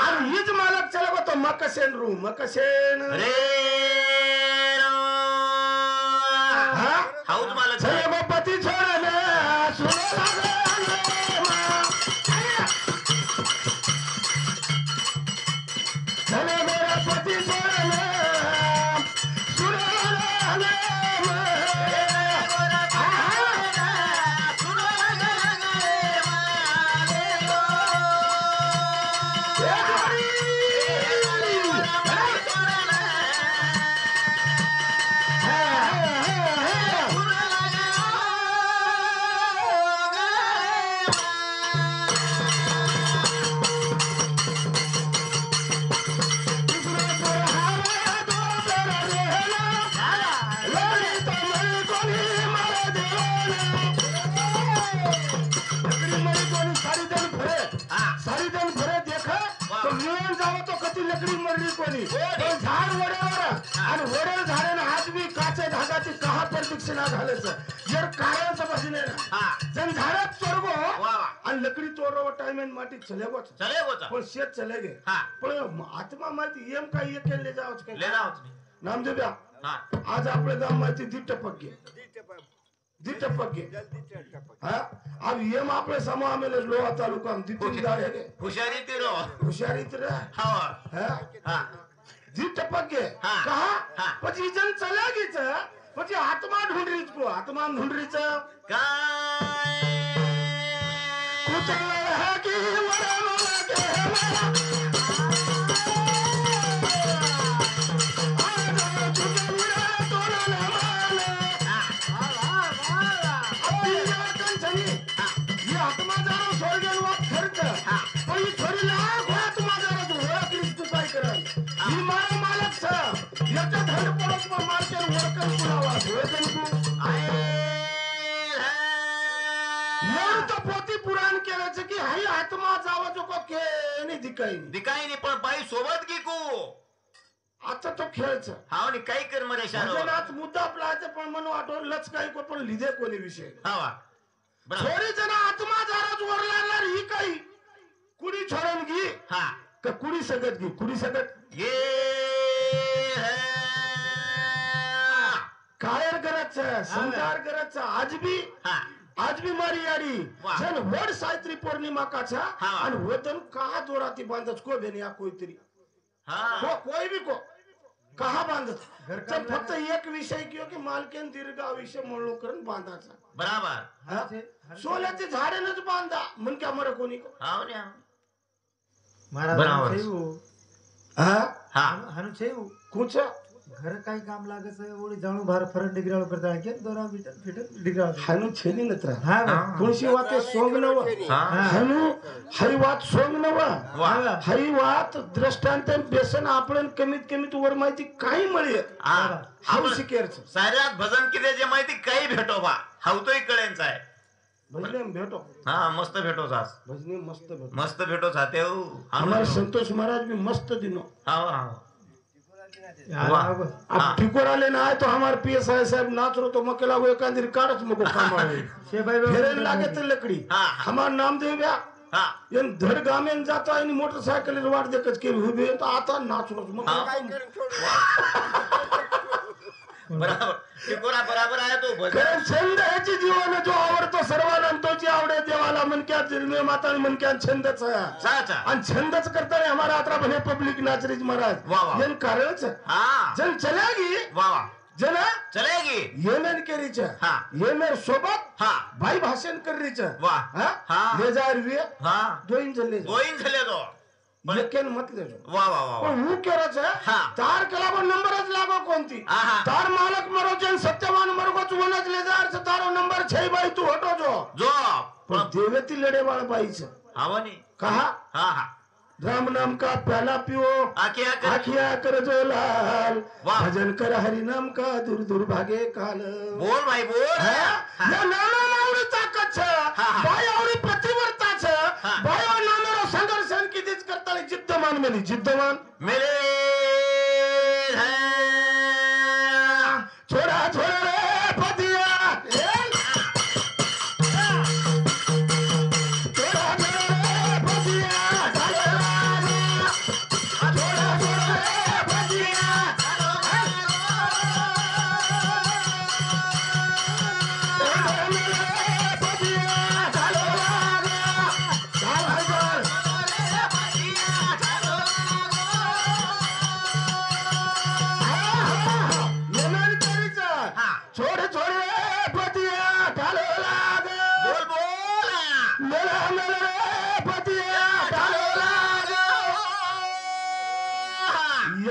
आणि हीच मालक चला बा तो मकसेन रू मकसेन
रे
हा
हाऊस मालक
चले बा पती छोडले सुनो लागले मा. चले मेरा पती छोडले सुनो लागले मा. लकड़ी मरली कोणी पण झाड वड्यावर आणि वड्यावर झाडाने हात बी काचे धागाची कहा प्रदक्षिणा घालायचं जर काराचं भजने ना जन झाडात चोरगो आणि लकड़ी तोड़ो टाइम एंड माटी चलेगो पण शेत चले गे पण आत्मा माहिती एम काही एक ले जाओ
ले जाओ
नामदेव आज आपले गाम माहिती दी टपक गे हा अब येम आपले समो आमेले लोहा तालुका में दितिन दार है
हुशारी तेरो
होशियारी तेरा
हा
हा दी टपक गे कहा પછી जन चलेगी छ પછી आत्मा ढूंढरीच को आत्मा ढूंढरीच
काय
कुत्ते है कि वरम लगे आत्मा जावा जो को के नाही
दिकाई नाही पण बाई सोबत की को
आता तो खेळच
हाव नी काही कर मरे शानो
भजनात मुद्दा आपला पण मन वाटो लच काही को पण लिदे कोणी विषय
हावा बरोबर.
छोरीचं ना आत्मा जराच वर लागणार ही काही कुडी छोडून घे
हा
का कुडी सकत घे कुडी सकत
ये है.
कायर करायचं संकार करायचं
हा
आज भी मारी यारी
वाह.
जन वड सावित्री पौर्णिमा का छा
हाँ.
आणि वतन कहा दोराती बांधत को बेन या कोई तरी
हा
कोई भी को कहा बांधत
घर
तर
काम
फक्त एक विषय किंवा की मालकेन दीर्घ आयुष्य म्हणून करून बांधायचा
बराबर.
हा? सोल्याचे झाडेनच बांधा म्हण क्या मर कोणी को
हाव न्या.
महाराज
बराबर.
हा
हा
हानु छेऊ
कुछ
घर काही काम लागत ओळी जाणू भार फरक डिग्राव करता के दोरा बिटन फिटन डिग्राव
हानु छेली नत्र
हा
कोणशी वाते सोंग नव
हा
हानु हई वात सोंग नव
वा.
हई वात दृष्टांत बेसन आपण कमीत कमीत वर माहिती काही मिळेल
हा
हाऊ
आपण
शिकेरच
साऱ्यात भजन किती जे माहिती काही भेटो बा हावतोय कळेंच आहे.
भजने भेटो
हा मस्त भेटो जास
भजने मस्त भेटो
मस्त भेटो जाते हो.
हमारे संतोष महाराज भी मस्त दिनो
वाह.
अब ठिकोर आले ना आए तो हमारे पीएसआई साहब नाच रो तो मकेला वो एक अंदर काटच मको काम आवे
शे भाई
फेरे लागे तो लकड़ी
हाँ.
हमार नाम दे ब्या
हा
येन धड गामेन जातो आणि मोटरसायकल वाट देखत के उभे तो आता नाच रो मग
हाँ.
काय
बराबर टिकोरा बराबर आहे तो भजन.
कारण छंद ह्याची जीवन जो आवडतो सर्वांना तोची आवडे देवाला मनक्या जन्मे माता मनक्या छंदच आहे
चा चा.
आणि छंदच करताना हमारा आत्रा भने पब्लिक नाचरीज महाराज
वाह, वाह.
येन कारणच
हा
जन चलेगी
वा वा
जना
चलेगी.
येमेन केरीच
हा.
येमेर सोबत
हा
भाई भाषण करीच
वाह. हा.
ले जार वे
हा
दोन जल्ले
गोईन झाले तो.
लेकिन मत लेजो
वा वा वा.
पण हूँ केरच
हा.
तार कलाबो नंबरच लागो कोणती
आहा.
तार मालक मरो जन सत्यवान मरगो तू वनच ले जार तारो नंबर 6 बाई तू हटो जो
जो
पण देवेती लड़े वाला बाईच
आवनी
कहा
हा हा
राम नाम का प्याला पियो
आखिया कर
आखिया कर जो लाल
वाह.
भजन कर हरि नाम का दूर दूर भागे काल
बोल भाई बोल.
या नाना आवडीचा कच्छ
हा.
बाई आवडी प्रतिवर्ताच
हा.
बाई नानारो संघर्षण कितीच करताले जिद्दमान मेली जिद्दमान
मेरे है
छोडा छोडा रे पतिया छोडा छोडा रे पतिया छोडा छोडा रे पतिया छोड़ छोड़ पतिया ढालो लाग
बोल बोल.
मेला मेला पतिया ढालो लाग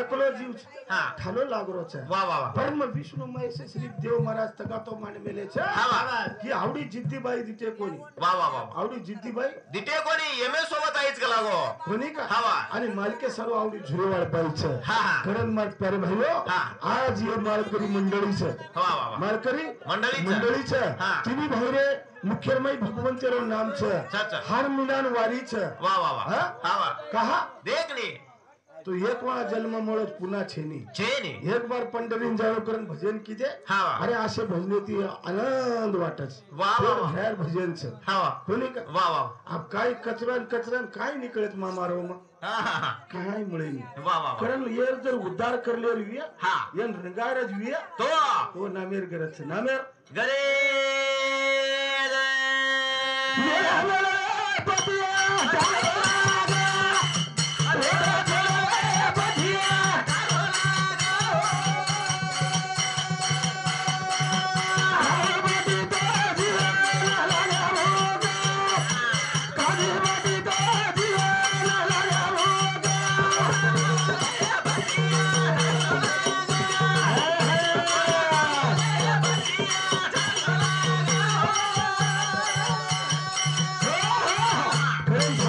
एकलो जीव
हा.
ढालो लागरो छे
वा वा वा.
परम विष्णु महेश श्री देव महाराज तगातो माने मेले छे
हा वा.
की आवडी जिद्दीबाई दिते कोणी
वा वा वा.
आवडी जिद्दीबाई
दिटे कोणी एम एस सोबत आहेच का लागो.
कोणी का
हा वा.
आणि मालके सर्व आवडी झुरेवाळ बाई छे
हा हा
करण मार प्यारे भाईओ
हा.
आज ये मालकरी मंडळी छे
वा वा वा.
मालकरी
मंडळीचं.
मंडळीचं
हा.
तिन्ही भाईरे मुख्यमय भगवंतेरो नाम छ
अच्छा.
हर मिलान वारी छ
वा वा वा.
हा?
हा वा.
कहा
देख नी
तो एक वेळा जन्म मुळच पुन्हा छेनी
छे नी.
एक बार पंढरीन जावं करून भजन किदे
हा वा.
अरे असे भजने ती आनंद वाटच
वा वा वा.
भैर भजन छ
हा वा.
कोणी का
वा वा.
अब काय कचरान कचरान काय निकळत मामारो मग
हा हा हा.
काय मिळे
वा वा वा.
कारण येर जर उद्धार करले विया
हा.
येन रंगारज विया
तो
तो नामेर गरज नामेर
गरे
मेरा मेरा पतिया ढालो लाग छोड़ा छोड़ा रे पतिया ढालो लाग हर बाती तो जीवन लगा होगा काजी बाती तो जीवन लगा होगा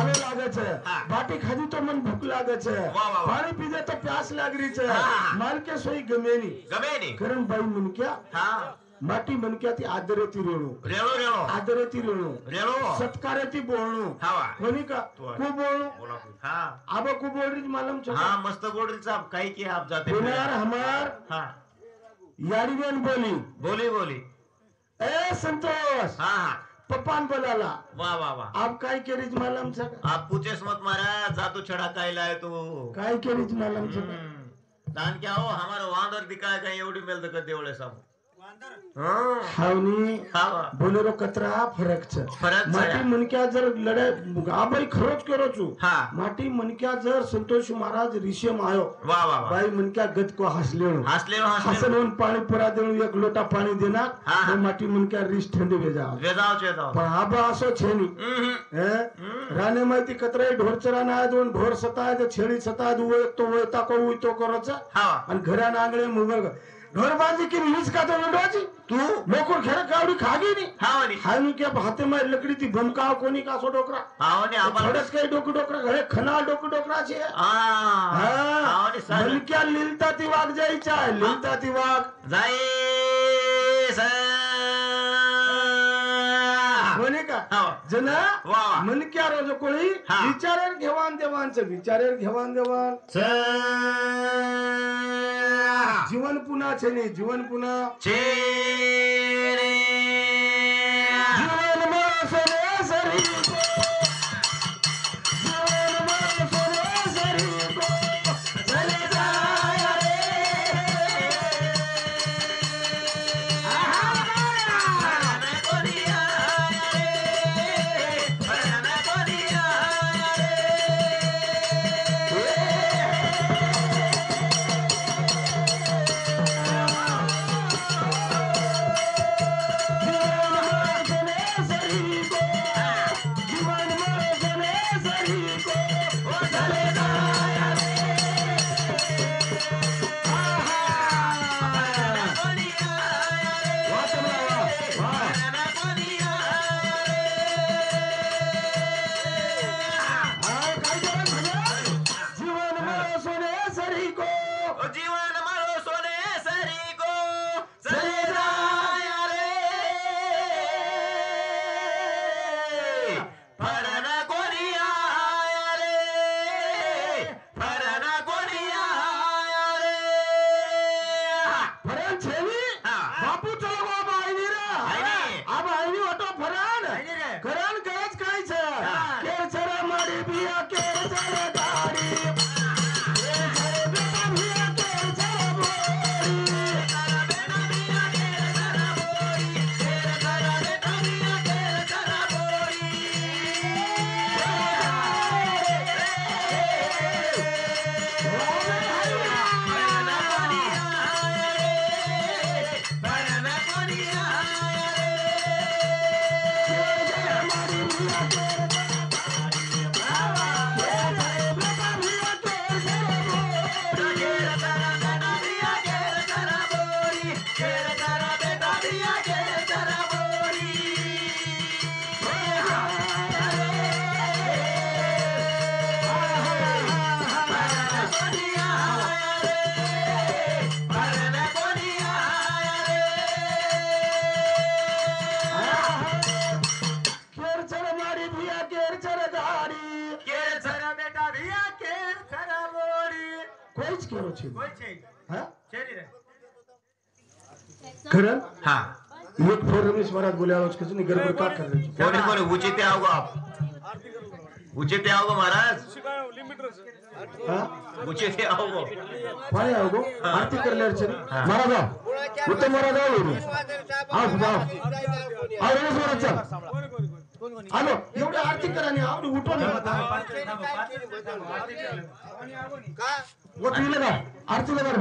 बाटी खाधी तो मन भूख लागे छे
वाह, वाह, वाह.
पानी पीधे तो प्यास लागरी छे
हाँ.
माल के सोई गमेनी
गमे नी.
कारण बाई मनक्या
हा
माटी मनक्या ती आदरेती रेणू
रेणू रेणू
आदरेती रेणू
रेणू
सत्कारेती बोलणू
हा वा.
कोणी का
तो आहे.
को बोलणू
बोला तू. हा
आबा को बोल रही मालूम छे
हा मस्त गोडरीचा काही की आप जाते
पुनार हमार
हा
यारी बेन बोली
बोली बोली
ए संतोष
हा हा
पप्पान बोलाला
वाह वाह वाह।
आप काय केरीज मालम सका
आप पूछेस मत महाराज, जादू छड़ा काय लाए तू।
काय केरीज मालम सका
दान क्या हो, हमारा वांदर दिखाय काही एवढी मेल तर देवळे सामू
हावनी
हा
बोलेरो कतरा फरक छ
फरक छ
माटी
या.
मनक्या जर लढाई आबाई खरोच करो छु
हा
माटी मनक्या जर संतोष महाराज ऋषिम आयो
वाह वाह वाह।
बाई मनक्या गत को हसलेणो
हसले
हसलून पाणी पुरा देणू एक लोटा पाणी देणार
हा, हा.
तो माटी मनक्या रिस थंडी भेजा
वेजाव
पण आबा असो छेनी राणे माहिती कतराई ढोरचरा ना दोन ढोर सताय छेडी सताय तो तो करच
हा
आणि घरा नांगळे मुगळ ढोर बांधी की हीच का तो लुटवाची तू मोकोर खेळ कावडी खागी नी
हावनी
हायनु क्या भाते में लकड़ी ती बमका कोणी का सो डोकरा
हावनी आपण
थोडस काही डोकरा घरे खना डोकरा छे
हावनी सर
मन क्या लिलता ती वाग जायचा लिलता ती वाग
जाई सर
कोणी का
हाव
जना
वाह.
मन क्या रोज कोळी
हा.
विचारेर घेवान देवान जीवन पुन्हा छेनी जीवन पुन्हा
चेरे
जीवन मासरे सरी जीवन मासरे सरी को चले जाया रे
जीवन मारो सोने सरी को चले जाया रे फरना कोणी आया रे फरना कोणी आया रे
फरण छेनी
हा.
बापू चलो बाबा आईनी रे
आईनी.
अब आईनी वाटो फरण
आईनी रे.
करण गरज काय छे
हा.
केर चरा माडी बिया केर चरा गाडी केर चरा बेटा बिया केर चरा बोडी केर चरा माडी बिया केर चरा गाडी कोईच केरो छे हा करण
हा
एक फोर रमेश महाराज बोले आज कुछ नहीं गड़बड़ का कर रहे
कोणी कोणी उचित आओगे आप उचित आओगे महाराज
हां
उचित आओगे
पाणी आओ गो आरती कर ले छे महाराज आओ उत्तम महाराज आओ आओ रमेश महाराज चल आलो एवढी आरती करा आणि आवडी उठो नाही वो तुला आरती लगा